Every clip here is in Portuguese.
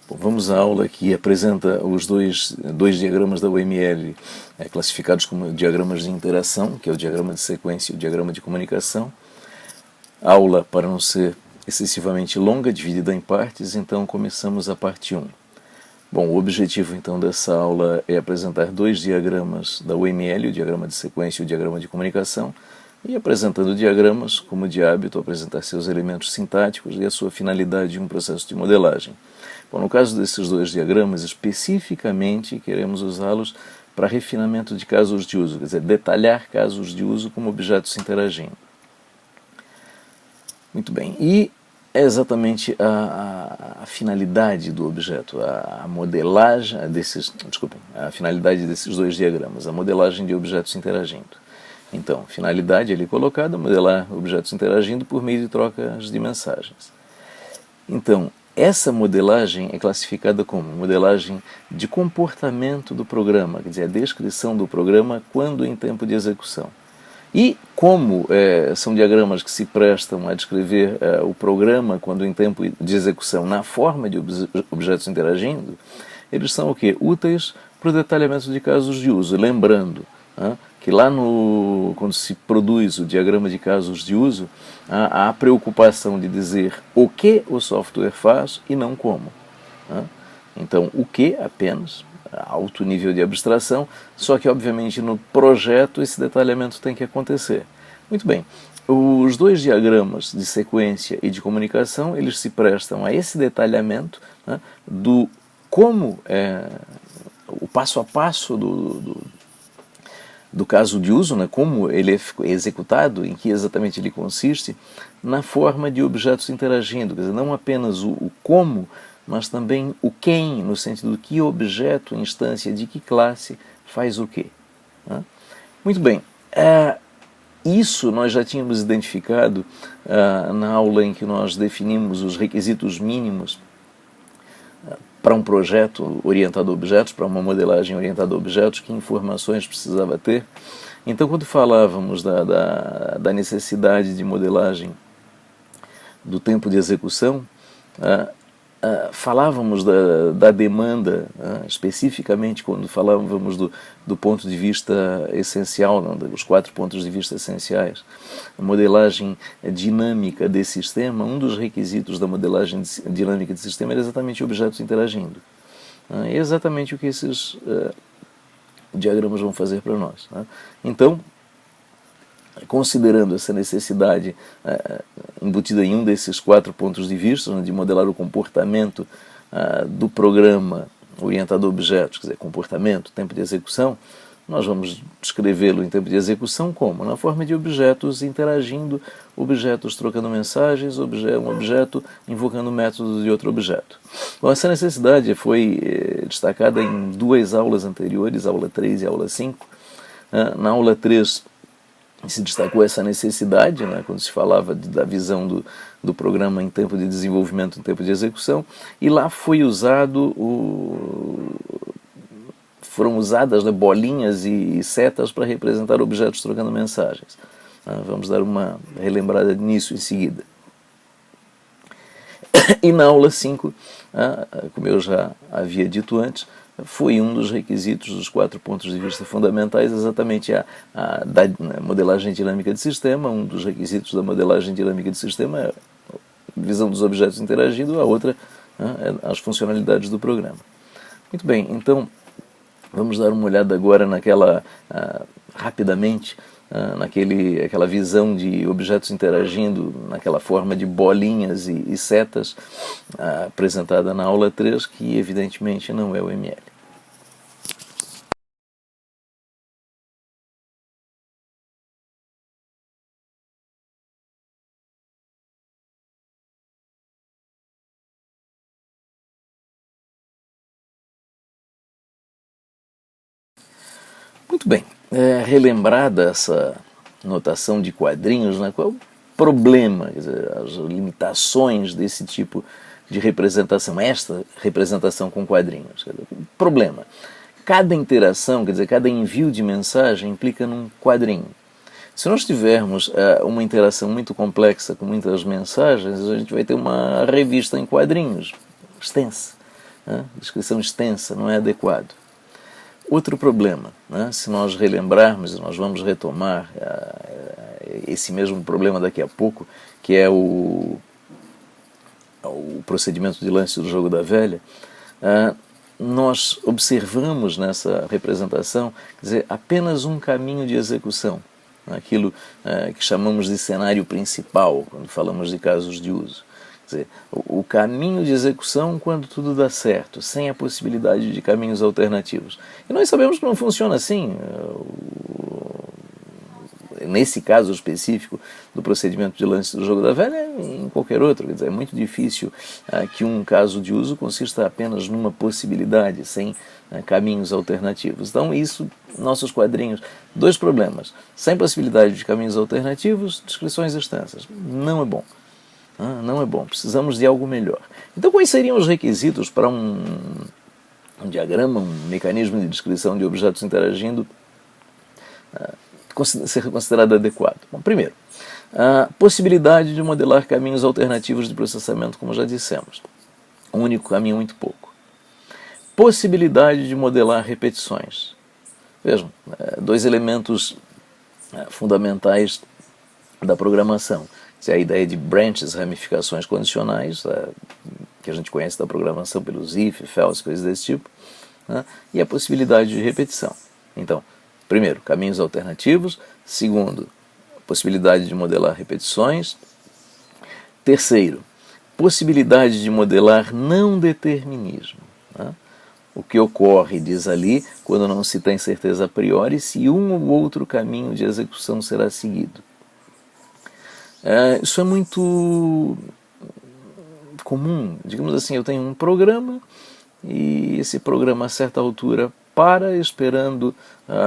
Bom, vamos à aula que apresenta os dois diagramas da UML, classificados como diagramas de interação, que é o diagrama de sequência e o diagrama de comunicação. Aula, para não ser excessivamente longa, dividida em partes, então começamos a parte 1. Bom, o objetivo então dessa aula é apresentar dois diagramas da UML, o diagrama de sequência e o diagrama de comunicação, e apresentando diagramas, como de hábito, apresentar seus elementos sintáticos e a sua finalidade em um processo de modelagem. Bom, no caso desses dois diagramas, especificamente queremos usá-los para refinamento de casos de uso, quer dizer, detalhar casos de uso como objetos interagindo. Muito bem, e é exatamente a finalidade do objeto, a modelagem a finalidade desses dois diagramas, a modelagem de objetos interagindo. Então, finalidade ali colocada, modelar objetos interagindo por meio de trocas de mensagens. Então, essa modelagem é classificada como modelagem de comportamento do programa, quer dizer, a descrição do programa quando em tempo de execução. E como são diagramas que se prestam a descrever o programa quando em tempo de execução na forma de objetos interagindo, eles são o quê? Úteis para o detalhamento de casos de uso. Lembrando que lá quando se produz o diagrama de casos de uso, há a preocupação de dizer o que o software faz e não como. Então, o que apenas, alto nível de abstração, só que obviamente no projeto esse detalhamento tem que acontecer. Muito bem, os dois diagramas de sequência e de comunicação, eles se prestam a esse detalhamento do como o passo a passo do caso de uso, como ele é executado, em que exatamente ele consiste, na forma de objetos interagindo, quer dizer, não apenas o como, mas também o quem, no sentido de que objeto, instância, de que classe faz o quê. Muito bem, isso nós já tínhamos identificado na aula em que nós definimos os requisitos mínimos para um projeto orientado a objetos, para uma modelagem orientada a objetos, que informações precisava ter. Então, quando falávamos da necessidade de modelagem do tempo de execução, falávamos da demanda, especificamente quando falávamos do ponto de vista essencial, dos 4 pontos de vista essenciais. A modelagem dinâmica de sistema, um dos requisitos da modelagem dinâmica de sistema era exatamente objetos interagindo. É exatamente o que esses diagramas vão fazer para nós. Então, considerando essa necessidade embutida em um desses 4 pontos de vista, de modelar o comportamento do programa orientado a objetos, quer dizer, comportamento, tempo de execução, nós vamos descrevê-lo em tempo de execução como? Na forma de objetos interagindo, objetos trocando mensagens, um objeto invocando métodos de outro objeto. Bom, essa necessidade foi destacada em 2 aulas anteriores, aula 3 e aula 5. Na aula 3, se destacou essa necessidade, quando se falava da visão do programa em tempo de desenvolvimento, em tempo de execução, e lá foi foram usadas bolinhas e setas para representar objetos trocando mensagens. Vamos dar uma relembrada nisso em seguida. E na aula 5, como eu já havia dito antes, foi um dos requisitos dos 4 pontos de vista fundamentais, exatamente da modelagem dinâmica de sistema. Um dos requisitos da modelagem dinâmica de sistema é a visão dos objetos interagindo, a outra as funcionalidades do programa. Muito bem, então vamos dar uma olhada agora rapidamente, naquela visão de objetos interagindo, naquela forma de bolinhas e setas apresentada na aula 3, que evidentemente não é o ML. Muito bem, relembrada essa notação de quadrinhos, qual é o problema, quer dizer, as limitações desse tipo de representação, esta representação com quadrinhos? O problema, cada interação, quer dizer, cada envio de mensagem implica num quadrinho. Se nós tivermos uma interação muito complexa com muitas mensagens, a gente vai ter uma revista em quadrinhos, extensa. né? Descrição extensa não é adequado. Outro problema, né? Se nós relembrarmos, nós vamos retomar esse mesmo problema daqui a pouco, que é o procedimento de lance do jogo da velha. Nós observamos nessa representação, quer dizer, apenas um caminho de execução, aquilo que chamamos de cenário principal, quando falamos de casos de uso. Quer dizer, o caminho de execução quando tudo dá certo, sem a possibilidade de caminhos alternativos. E nós sabemos que não funciona assim. Nesse caso específico do procedimento de lance do jogo da velha, em qualquer outro. Quer dizer, é muito difícil que um caso de uso consista apenas numa possibilidade, sem caminhos alternativos. Então, isso, nossos quadrinhos, dois problemas. Sem possibilidade de caminhos alternativos, descrições extensas. Não é bom. Não é bom. Precisamos de algo melhor. Então, quais seriam os requisitos para um diagrama, um mecanismo de descrição de objetos interagindo ser considerado adequado? Bom, primeiro, a possibilidade de modelar caminhos alternativos de processamento, como já dissemos. Um único caminho, muito pouco. Possibilidade de modelar repetições. Vejam, dois elementos fundamentais da programação. A ideia de branches, ramificações condicionais, que a gente conhece da programação pelos if, else, coisas desse tipo, e a possibilidade de repetição. Então, primeiro, caminhos alternativos. Segundo, possibilidade de modelar repetições. Terceiro, possibilidade de modelar não determinismo. O que ocorre, diz ali, quando não se tem certeza a priori se um ou outro caminho de execução será seguido. Isso é muito comum. Digamos assim, eu tenho um programa e esse programa a certa altura para esperando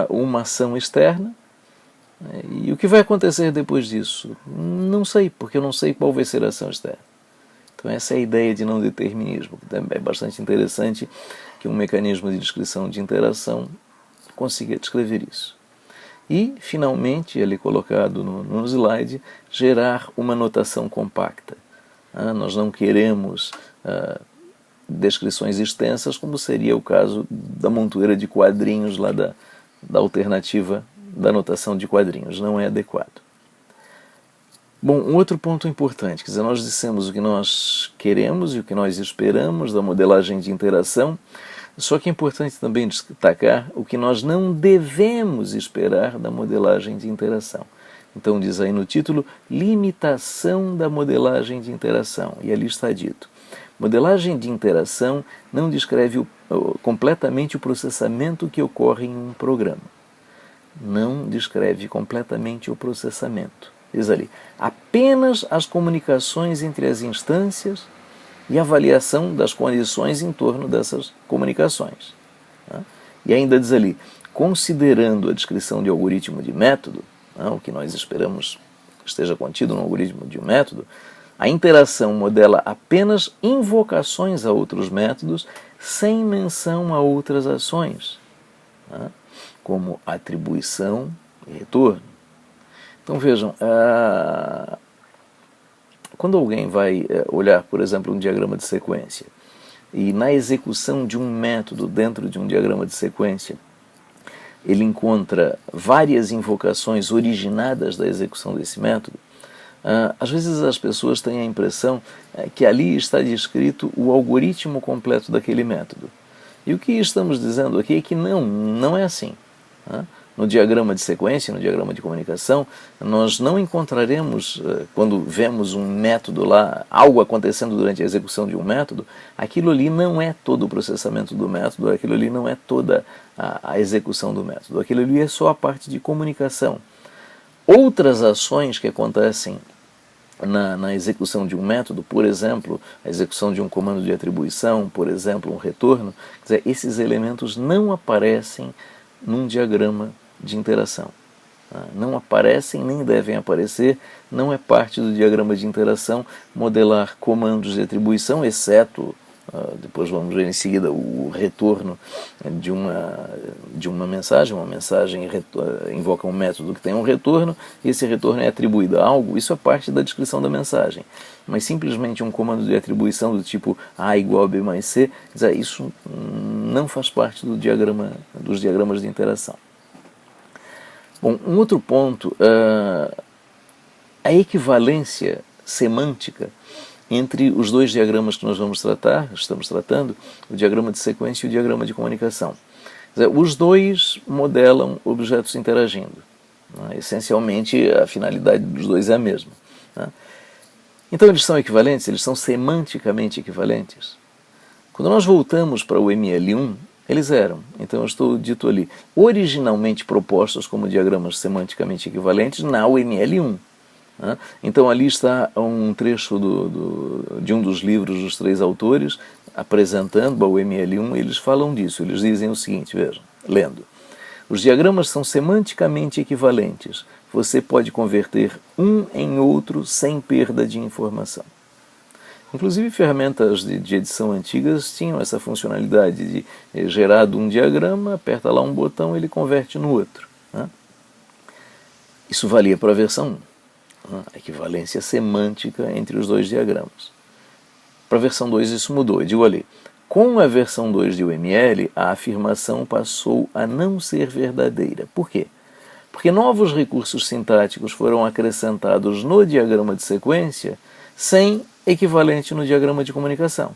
uma ação externa. E o que vai acontecer depois disso? Não sei, porque eu não sei qual vai ser a ação externa. Então essa é a ideia de não determinismo, que também é bastante interessante que um mecanismo de descrição de interação consiga descrever isso. E, finalmente, ele colocado no slide, gerar uma notação compacta. Nós não queremos descrições extensas, como seria o caso da montoeira de quadrinhos lá da alternativa da notação de quadrinhos. Não é adequado. Bom, um outro ponto importante, quer dizer, nós dissemos o que nós queremos e o que nós esperamos da modelagem de interação, só que é importante também destacar o que nós não devemos esperar da modelagem de interação. Então diz aí no título, limitação da modelagem de interação, e ali está dito. Modelagem de interação não descreve completamente o processamento que ocorre em um programa. Não descreve completamente o processamento. Diz ali, apenas as comunicações entre as instâncias e avaliação das condições em torno dessas comunicações. E ainda diz ali, considerando a descrição de algoritmo de método, o que nós esperamos que esteja contido no algoritmo de um método, a interação modela apenas invocações a outros métodos sem menção a outras ações, como atribuição e retorno. Então vejam, quando alguém vai olhar, por exemplo, um diagrama de sequência, e na execução de um método dentro de um diagrama de sequência, ele encontra várias invocações originadas da execução desse método, às vezes as pessoas têm a impressão que ali está descrito o algoritmo completo daquele método. E o que estamos dizendo aqui é que não é assim. No diagrama de sequência, no diagrama de comunicação, nós não encontraremos, quando vemos um método lá, algo acontecendo durante a execução de um método, aquilo ali não é todo o processamento do método, aquilo ali não é toda a execução do método, aquilo ali é só a parte de comunicação. Outras ações que acontecem na execução de um método, por exemplo, a execução de um comando de atribuição, por exemplo, um retorno, quer dizer, esses elementos não aparecem num diagrama de interação. Não aparecem, nem devem aparecer, não é parte do diagrama de interação modelar comandos de atribuição, exceto Depois vamos ver em seguida o retorno de uma mensagem. Uma mensagem invoca um método que tem um retorno, e esse retorno é atribuído a algo. Isso é parte da descrição da mensagem. Mas simplesmente um comando de atribuição do tipo A igual a B mais C, isso não faz parte dos diagramas de interação. Bom, um outro ponto, a equivalência semântica entre os dois diagramas que nós estamos tratando, o diagrama de sequência e o diagrama de comunicação. Os dois modelam objetos interagindo. Essencialmente, a finalidade dos dois é a mesma. Então, eles são equivalentes, eles são semanticamente equivalentes. Quando nós voltamos para o ML1, eles eram, então eu estou dito ali, originalmente propostos como diagramas semanticamente equivalentes na UML1. Então ali está um trecho de um dos livros dos três autores, apresentando a UML1, eles falam disso, eles dizem o seguinte, vejam, lendo. Os diagramas são semanticamente equivalentes, você pode converter um em outro sem perda de informação. Inclusive ferramentas de edição antigas tinham essa funcionalidade de gerado um diagrama, aperta lá um botão, ele converte no outro. Isso valia para a versão 1, a equivalência semântica entre os dois diagramas. Para a versão 2 isso mudou, eu digo ali, com a versão 2 de UML, a afirmação passou a não ser verdadeira. Por quê? Porque novos recursos sintáticos foram acrescentados no diagrama de sequência sem equivalente no diagrama de comunicação.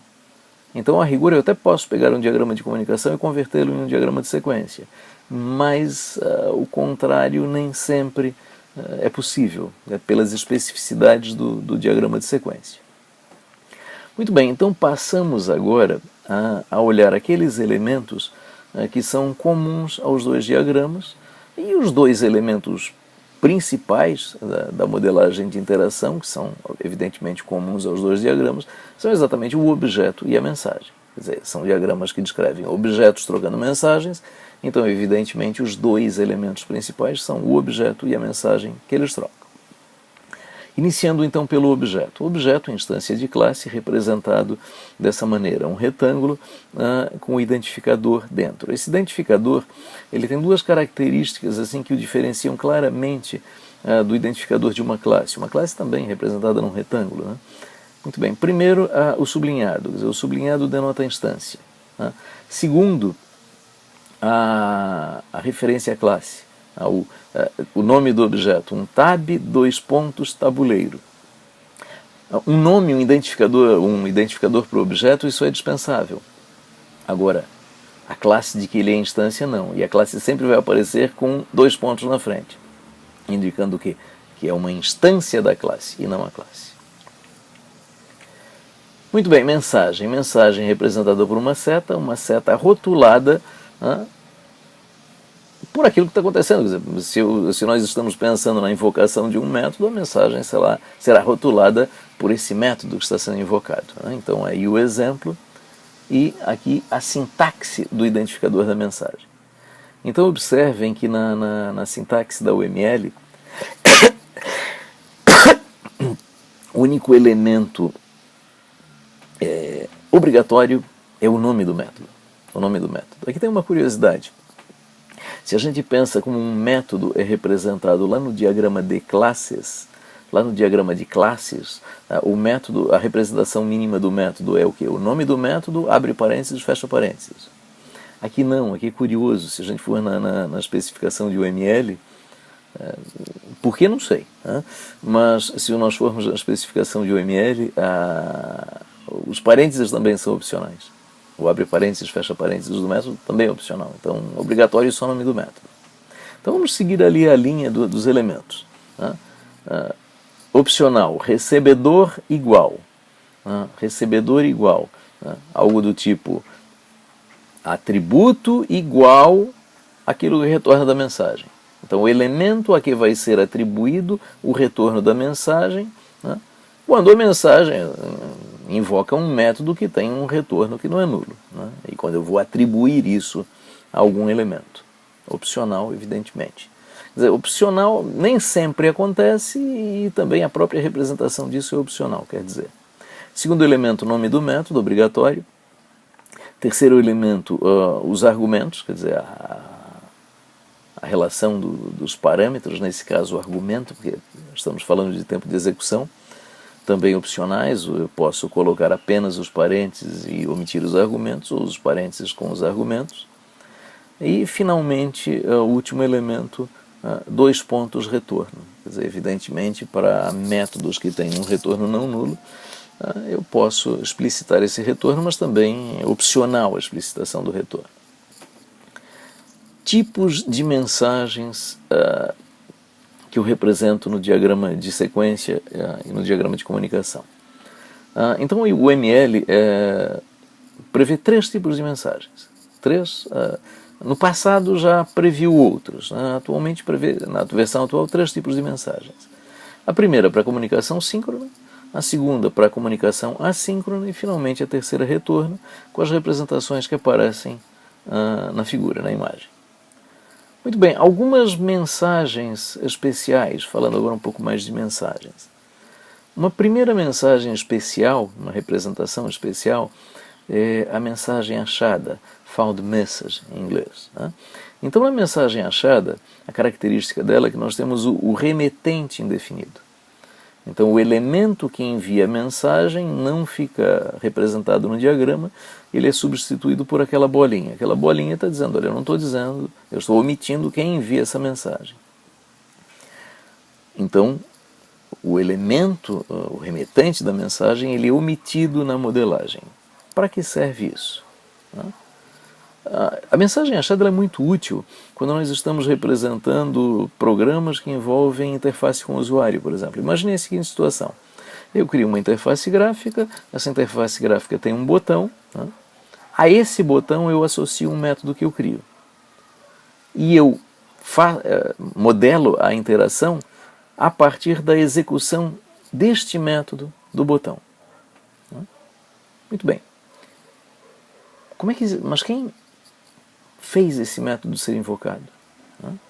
Então, a rigor, eu até posso pegar um diagrama de comunicação e convertê-lo em um diagrama de sequência, mas o contrário nem sempre é possível, pelas especificidades do diagrama de sequência. Muito bem, então passamos agora a olhar aqueles elementos que são comuns aos dois diagramas, e os dois elementos principais da modelagem de interação, que são evidentemente comuns aos dois diagramas, são exatamente o objeto e a mensagem. Quer dizer, são diagramas que descrevem objetos trocando mensagens, então evidentemente os dois elementos principais são o objeto e a mensagem que eles trocam. Iniciando então pelo objeto. O objeto, instância de classe, representado dessa maneira, um retângulo com o identificador dentro. Esse identificador ele tem duas características assim que o diferenciam claramente do identificador de uma classe. Uma classe também representada num retângulo. Muito bem. Primeiro, o sublinhado. Quer dizer, o sublinhado denota a instância. Segundo, a referência à classe. O nome do objeto, um tab, tabuleiro. Um nome, um identificador para o objeto, isso é dispensável. Agora, a classe de que ele é instância, não. E a classe sempre vai aparecer com 2 pontos na frente, indicando o quê? Que é uma instância da classe e não a classe. Muito bem, mensagem. Mensagem representada por uma seta rotulada por aquilo que está acontecendo. Quer dizer, se nós estamos pensando na invocação de um método, a mensagem será rotulada por esse método que está sendo invocado. Então, aí o exemplo e aqui a sintaxe do identificador da mensagem. Então, observem que na sintaxe da UML, o único elemento obrigatório é o nome do método. Aqui tem uma curiosidade. Se a gente pensa como um método é representado lá no diagrama de classes, o método, a representação mínima do método é o quê? O nome do método, abre parênteses, fecha parênteses. Aqui não, aqui é curioso, se a gente for na especificação de UML, por que não sei, mas se nós formos na especificação de UML, os parênteses também são opcionais. O abre parênteses, fecha parênteses do método também é opcional. Então, obrigatório só o nome do método. Então, vamos seguir ali a linha dos elementos. Opcional, recebedor igual. Recebedor igual. Algo do tipo atributo igual aquilo que retorna da mensagem. Então, o elemento a que vai ser atribuído o retorno da mensagem, quando a mensagem invoca um método que tem um retorno que não é nulo. E quando eu vou atribuir isso a algum elemento. Opcional, evidentemente. Quer dizer, opcional nem sempre acontece e também a própria representação disso é opcional, quer dizer. Segundo elemento, nome do método, obrigatório. Terceiro elemento, os argumentos, quer dizer, a relação dos parâmetros, nesse caso o argumento, porque estamos falando de tempo de execução. Também opcionais, eu posso colocar apenas os parênteses e omitir os argumentos, ou os parênteses com os argumentos. E, finalmente, o último elemento, 2 pontos retorno. Quer dizer, evidentemente, para métodos que têm um retorno não nulo, eu posso explicitar esse retorno, mas também é opcional a explicitação do retorno. Tipos de mensagens que eu represento no diagrama de sequência e no diagrama de comunicação. Então, o ML prevê 3 tipos de mensagens. No passado já previu outros. Atualmente prevê, na versão atual, 3 tipos de mensagens. A primeira para comunicação síncrona, a segunda para comunicação assíncrona e, finalmente, a terceira retorno, com as representações que aparecem na figura, na imagem. Muito bem, algumas mensagens especiais, falando agora um pouco mais de mensagens. Uma primeira mensagem especial, uma representação especial, é a mensagem achada, found message em inglês. Então, na mensagem achada, a característica dela é que nós temos o remetente indefinido. Então, o elemento que envia a mensagem não fica representado no diagrama, ele é substituído por aquela bolinha. Aquela bolinha está dizendo, olha, eu não estou dizendo, eu estou omitindo quem envia essa mensagem. Então, o elemento, o remetente da mensagem, ele é omitido na modelagem. Para que serve isso? A mensagem achada é muito útil quando nós estamos representando programas que envolvem interface com o usuário, por exemplo. Imagine a seguinte situação. Eu crio uma interface gráfica, essa interface gráfica tem um botão, a esse botão eu associo um método que eu crio. E eu modelo a interação a partir da execução deste método do botão. Muito bem. Mas quem fez esse método ser invocado?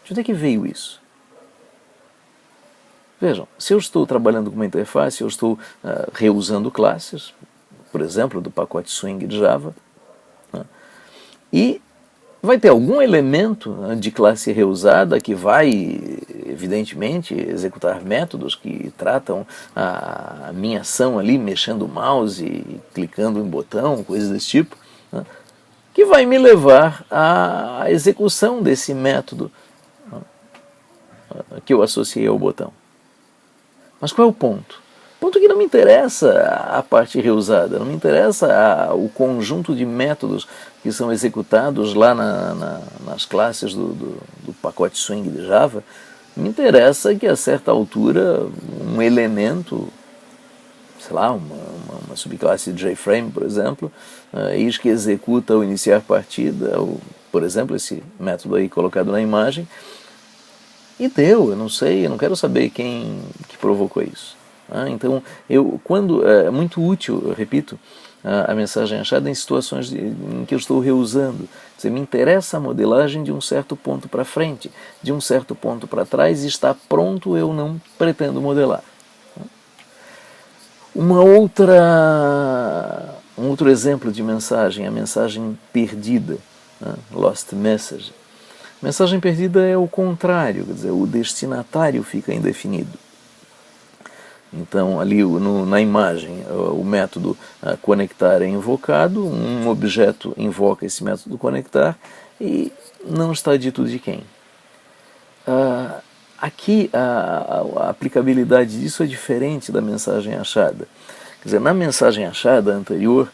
De onde é que veio isso? Vejam, se eu estou trabalhando com uma interface, eu estou reusando classes, por exemplo, do pacote Swing de Java, e vai ter algum elemento de classe reusada que vai, evidentemente, executar métodos que tratam a minha ação ali, mexendo o mouse e clicando em botão, coisas desse tipo, que vai me levar à execução desse método que eu associei ao botão. Mas qual é o ponto? O ponto é que não me interessa a parte reusada, não me interessa o conjunto de métodos que são executados lá nas classes do pacote Swing de Java. Me interessa que, a certa altura, um elemento, sei lá, uma subclasse de JFrame, por exemplo, eis que executa o iniciar partida, ou, por exemplo, esse método aí colocado na imagem, e deu, eu não sei, eu não quero saber quem que provocou isso. Então, é muito útil, eu repito, a mensagem achada em situações em que eu estou reusando. Você me interessa a modelagem de um certo ponto para frente, de um certo ponto para trás, e está pronto, eu não pretendo modelar. Um outro exemplo de mensagem, a mensagem perdida, lost message. Mensagem perdida é o contrário, quer dizer, o destinatário fica indefinido. Então, ali na imagem, o método conectar é invocado, um objeto invoca esse método conectar e não está dito de quem. Aqui, a aplicabilidade disso é diferente da mensagem achada. Quer dizer, na mensagem achada anterior,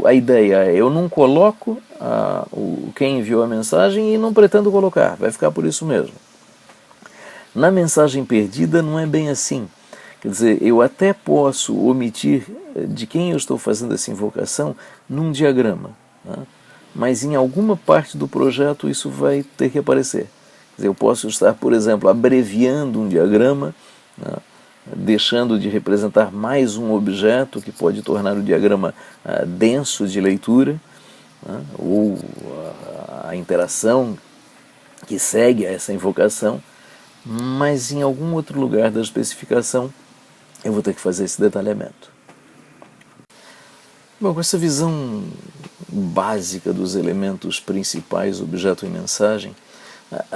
a ideia é, eu não coloco quem enviou a mensagem e não pretendo colocar, vai ficar por isso mesmo. Na mensagem perdida não é bem assim. Quer dizer, eu até posso omitir de quem eu estou fazendo essa invocação num diagrama, mas em alguma parte do projeto isso vai ter que aparecer. Quer dizer, eu posso estar, por exemplo, abreviando um diagrama, deixando de representar mais um objeto que pode tornar o diagrama denso de leitura, ou a interação que segue a essa invocação, mas em algum outro lugar da especificação eu vou ter que fazer esse detalhamento. Bom, com essa visão básica dos elementos principais objeto e mensagem,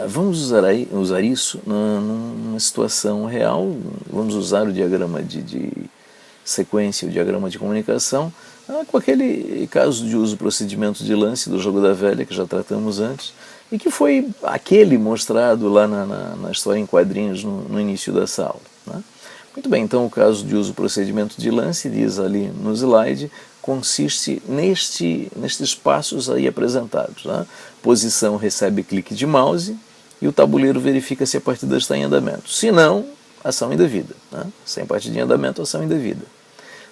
vamos usar isso numa situação real. Vamos usar o diagrama de sequência, o diagrama de comunicação, com aquele caso de uso procedimento de lance do jogo da velha, que já tratamos antes, e que foi aquele mostrado lá na história em quadrinhos no início dessa aula, né? Muito bem, então o caso de uso procedimento de lance, diz ali no slide, consiste nestes passos aí apresentados, né? Posição recebe clique de mouse e o tabuleiro verifica se a partida está em andamento. Se não, ação indevida, né? Sem partida em andamento, ação indevida.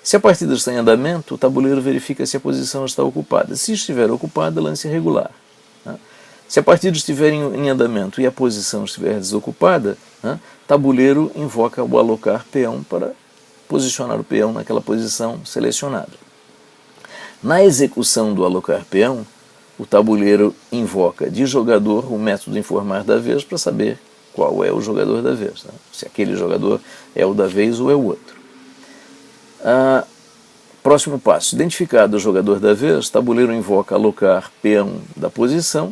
Se a partida está em andamento, o tabuleiro verifica se a posição está ocupada. Se estiver ocupada, lance regular, né? Se a partida estiver em andamento e a posição estiver desocupada, né, tabuleiro invoca o alocar peão para posicionar o peão naquela posição selecionada. Na execução do alocar peão, o tabuleiro invoca de jogador o método informar da vez para saber qual é o jogador da vez, né? Se aquele jogador é o da vez ou é o outro. Próximo passo, identificado o jogador da vez, tabuleiro invoca alocar peão da posição,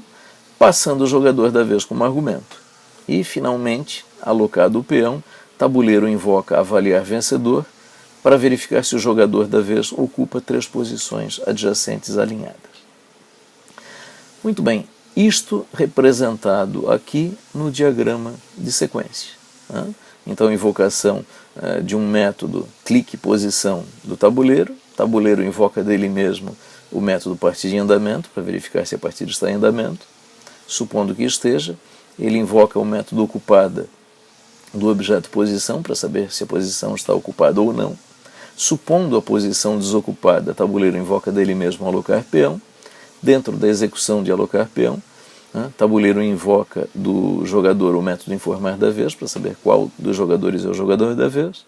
passando o jogador da vez como argumento. E, finalmente, alocado o peão, tabuleiro invoca avaliar vencedor para verificar se o jogador da vez ocupa 3 posições adjacentes alinhadas. Muito bem, isto representado aqui no diagrama de sequência, né? Então, invocação de um método clique posição do tabuleiro, tabuleiro invoca dele mesmo o método partida em andamento para verificar se a partida está em andamento. Supondo que esteja, ele invoca o método ocupada do objeto posição para saber se a posição está ocupada ou não. Supondo a posição desocupada, tabuleiro invoca dele mesmo alocar peão. Dentro da execução de alocar peão, né, tabuleiro invoca do jogador o método informar da vez para saber qual dos jogadores é o jogador da vez.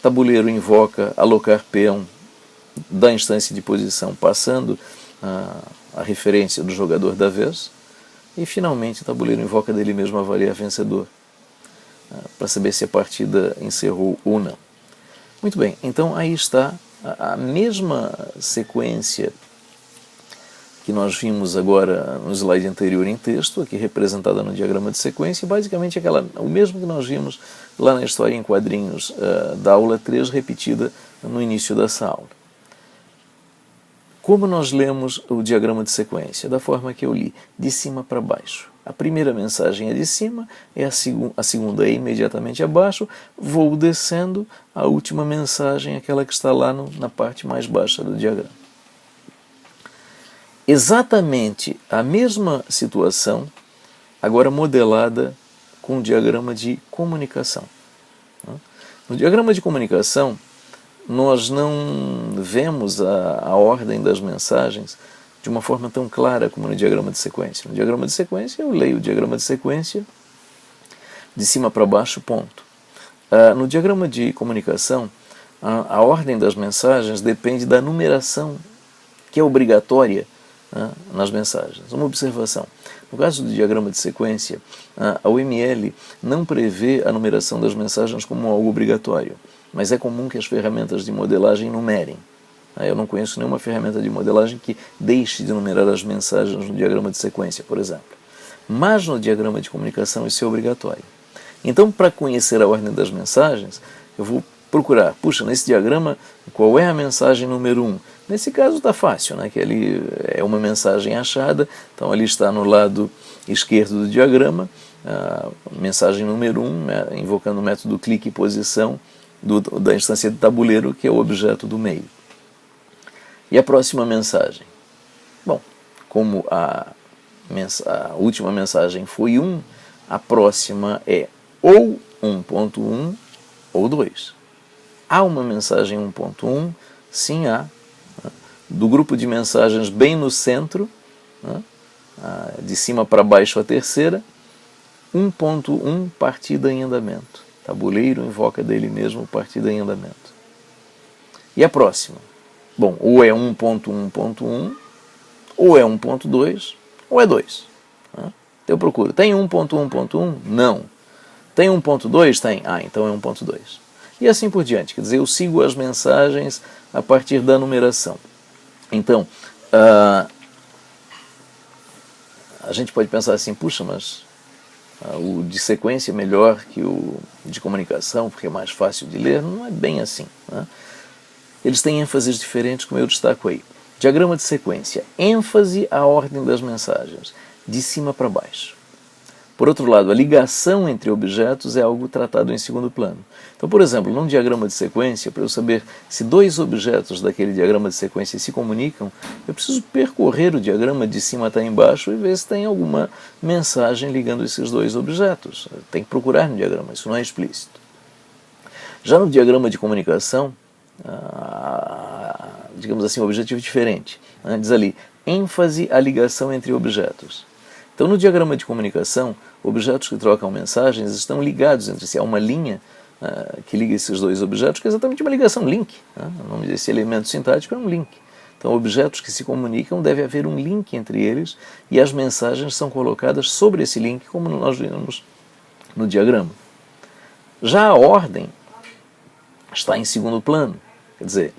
Tabuleiro invoca alocar peão da instância de posição passando a referência do jogador da vez. E, finalmente, o tabuleiro invoca dele mesmo avaliar vencedor, para saber se a partida encerrou ou não. Muito bem, então aí está a mesma sequência que nós vimos agora no slide anterior em texto, aqui representada no diagrama de sequência, basicamente o mesmo que nós vimos lá na história em quadrinhos da aula 3, repetida no início dessa aula. Como nós lemos o diagrama de sequência? Da forma que eu li, de cima para baixo. A primeira mensagem é de cima, a segunda é imediatamente abaixo, vou descendo, a última mensagem é aquela que está lá na parte mais baixa do diagrama. Exatamente a mesma situação, agora modelada com o diagrama de comunicação. No diagrama de comunicação, nós não vemos a ordem das mensagens de uma forma tão clara como no diagrama de sequência. No diagrama de sequência, eu leio o diagrama de sequência de cima para baixo, ponto. No diagrama de comunicação, a ordem das mensagens depende da numeração, que é obrigatória, né, nas mensagens. Uma observação. No caso do diagrama de sequência, a UML não prevê a numeração das mensagens como algo obrigatório, mas é comum que as ferramentas de modelagem numerem. Eu não conheço nenhuma ferramenta de modelagem que deixe de numerar as mensagens no diagrama de sequência, por exemplo. Mas no diagrama de comunicação isso é obrigatório. Então, para conhecer a ordem das mensagens, eu vou procurar, nesse diagrama, qual é a mensagem número 1? Nesse caso está fácil, né? Que ali é uma mensagem achada, então ali está no lado esquerdo do diagrama, a mensagem número 1, invocando o método clique e posição da instância de tabuleiro, que é o objeto do meio. E a próxima mensagem? Bom, como a última mensagem foi 1, a próxima é ou 1.1 ou 2. Há uma mensagem 1.1? Sim, há. Do grupo de mensagens bem no centro, né, de cima para baixo a terceira, 1.1, partida em andamento. Tabuleiro invoca dele mesmo partida em andamento. E a próxima? Bom, ou é 1.1.1, ou é 1.2, ou é 2. Então eu procuro. Tem 1.1.1? Não. Tem 1.2? Tem. Então é 1.2. E assim por diante. Quer dizer, eu sigo as mensagens a partir da numeração. Então, A gente pode pensar assim, puxa, mas o de sequência é melhor que o de comunicação, porque é mais fácil de ler. Não é bem assim, né? Eles têm ênfases diferentes, como eu destaco aí. Diagrama de sequência, ênfase à ordem das mensagens, de cima para baixo. Por outro lado, a ligação entre objetos é algo tratado em segundo plano. Então, por exemplo, num diagrama de sequência, para eu saber se dois objetos daquele diagrama de sequência se comunicam, eu preciso percorrer o diagrama de cima até embaixo e ver se tem alguma mensagem ligando esses dois objetos. Tem que procurar no diagrama, isso não é explícito. Já no diagrama de comunicação, digamos assim, um objetivo diferente. Diz ali, ênfase à ligação entre objetos. Então, no diagrama de comunicação, objetos que trocam mensagens estão ligados entre si. Há uma linha que liga esses dois objetos, que é exatamente uma ligação, link. O nome desse elemento sintático é um link. Então, objetos que se comunicam, deve haver um link entre eles e as mensagens são colocadas sobre esse link, como nós vimos no diagrama. Já a ordem está em segundo plano. Quer dizer,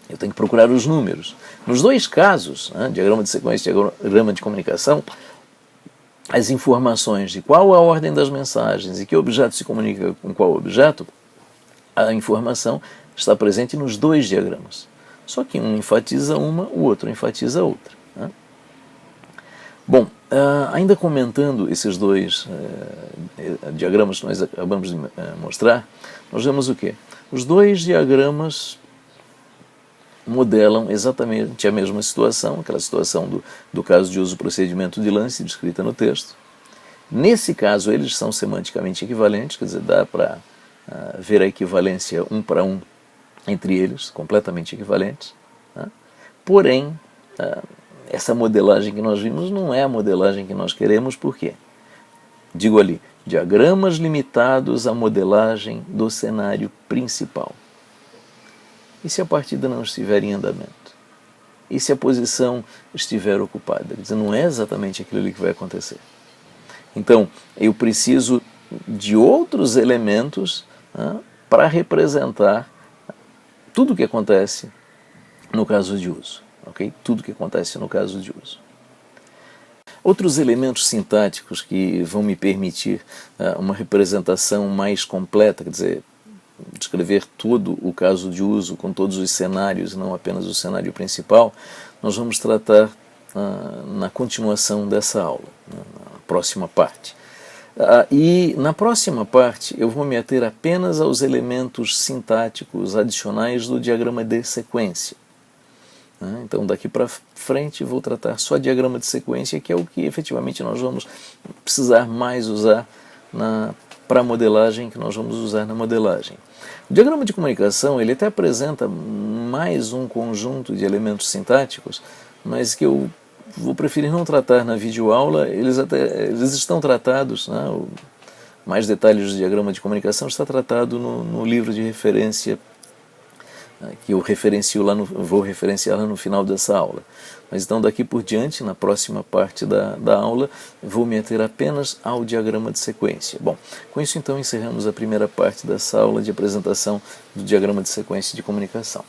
eu tenho que procurar os números. Nos dois casos, diagrama de sequência e diagrama de comunicação, as informações de qual a ordem das mensagens e que objeto se comunica com qual objeto, a informação está presente nos dois diagramas. Só que um enfatiza uma, o outro enfatiza a outra. Bom, ainda comentando esses dois diagramas que nós acabamos de mostrar, nós vemos o quê? Os dois diagramas modelam exatamente a mesma situação, aquela situação do caso de uso procedimento de lance descrita no texto. Nesse caso, eles são semanticamente equivalentes, quer dizer, dá para ver a equivalência um para um entre eles, completamente equivalentes. Porém, essa modelagem que nós vimos não é a modelagem que nós queremos, por quê? Digo ali, diagramas limitados à modelagem do cenário principal. E se a partida não estiver em andamento? E se a posição estiver ocupada? Quer dizer, não é exatamente aquilo ali que vai acontecer. Então, eu preciso de outros elementos para representar tudo o que acontece no caso de uso. Okay? Tudo o que acontece no caso de uso. Outros elementos sintáticos que vão me permitir uma representação mais completa, quer dizer, descrever todo o caso de uso com todos os cenários, não apenas o cenário principal, nós vamos tratar na continuação dessa aula, na próxima parte. E na próxima parte eu vou me ater apenas aos elementos sintáticos adicionais do diagrama de sequência. Então daqui para frente vou tratar só diagrama de sequência, que é o que efetivamente nós vamos precisar mais usar para a modelagem, que nós vamos usar na modelagem. O diagrama de comunicação ele até apresenta mais um conjunto de elementos sintáticos, mas que eu vou preferir não tratar na videoaula. Eles estão tratados, mais detalhes do diagrama de comunicação está tratado no livro de referência que eu vou referenciar lá no final dessa aula. Mas então daqui por diante, na próxima parte da aula, vou me ater apenas ao diagrama de sequência. Bom, com isso então encerramos a primeira parte dessa aula de apresentação do diagrama de sequência de comunicação.